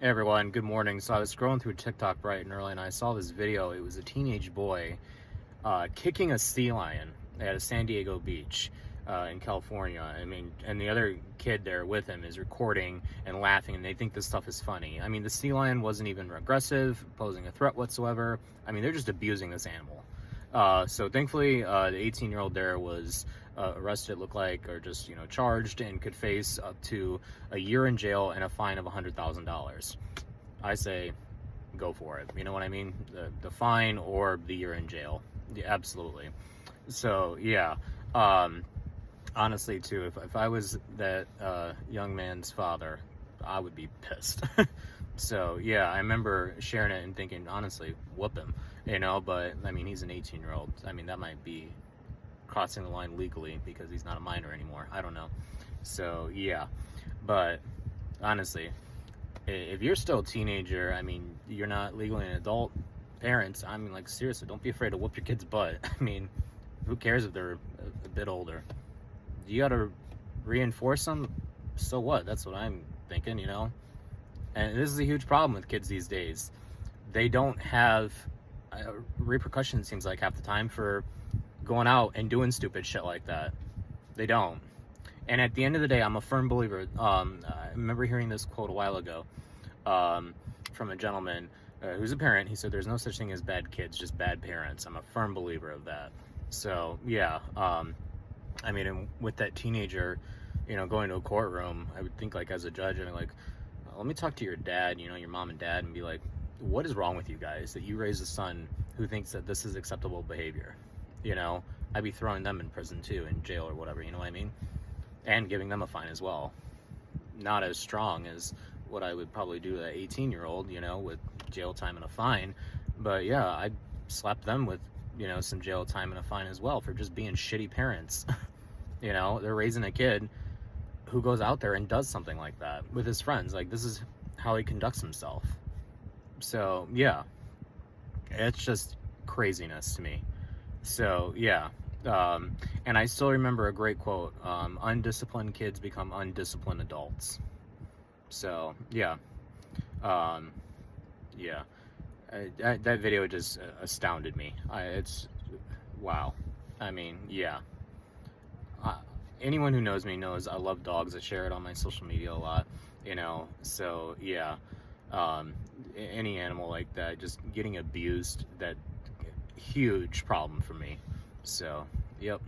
Hey everyone, good morning. So I was scrolling through TikTok bright and early and I saw this video. It was a teenage boy kicking a sea lion at a San Diego beach in California. I mean, and the other kid there with him is recording and laughing, and they think this stuff is funny. I mean, the sea lion wasn't even aggressive, posing a threat whatsoever. I mean, they're just abusing this animal. So thankfully, the 18-year-old there was arrested, looked like, or just, charged, and could face up to a year in jail and a fine of $100,000. I say, go for it. You know what I mean? The fine or the year in jail. Yeah, absolutely. So yeah, honestly too, if I was that young man's father, I would be pissed. So yeah, I remember sharing it and thinking, honestly, whoop him, but I mean, he's an 18-year-old. I mean, that might be crossing the line legally because he's not a minor anymore. I don't know. So yeah, but honestly, if you're still a teenager, I mean, you're not legally an adult. Parents, I mean, like, seriously, don't be afraid to whoop your kid's butt. I mean, who cares if they're a bit older? You gotta reinforce them. So what? That's what I'm thinking, And this is a huge problem with kids these days. They don't have repercussions, seems like, half the time for going out and doing stupid shit like that. They don't. And at the end of the day, I'm a firm believer. I remember hearing this quote a while ago from a gentleman who's a parent. He said, "There's no such thing as bad kids, just bad parents." I'm a firm believer of that. So yeah, I mean, and with that teenager, going to a courtroom, I would think, like, as a judge, I'd be like, let me talk to your dad, your mom and dad, and be like, what is wrong with you guys that you raise a son who thinks that this is acceptable behavior? I'd be throwing them in prison too, in jail or whatever, you know what I mean? And giving them a fine as well. Not as strong as what I would probably do to an 18-year-old, with jail time and a fine. But yeah, I'd slap them with, some jail time and a fine as well for just being shitty parents. They're raising a kid who goes out there and does something like that with his friends. Like, this is how he conducts himself. So yeah, it's just craziness to me. So yeah, and I still remember a great quote: undisciplined kids become undisciplined adults. So yeah, yeah, that video just astounded me. It's wow. I mean, yeah. Anyone who knows me knows I love dogs. I share it on my social media a lot, so yeah, any animal like that just getting abused, that huge problem for me. So yep.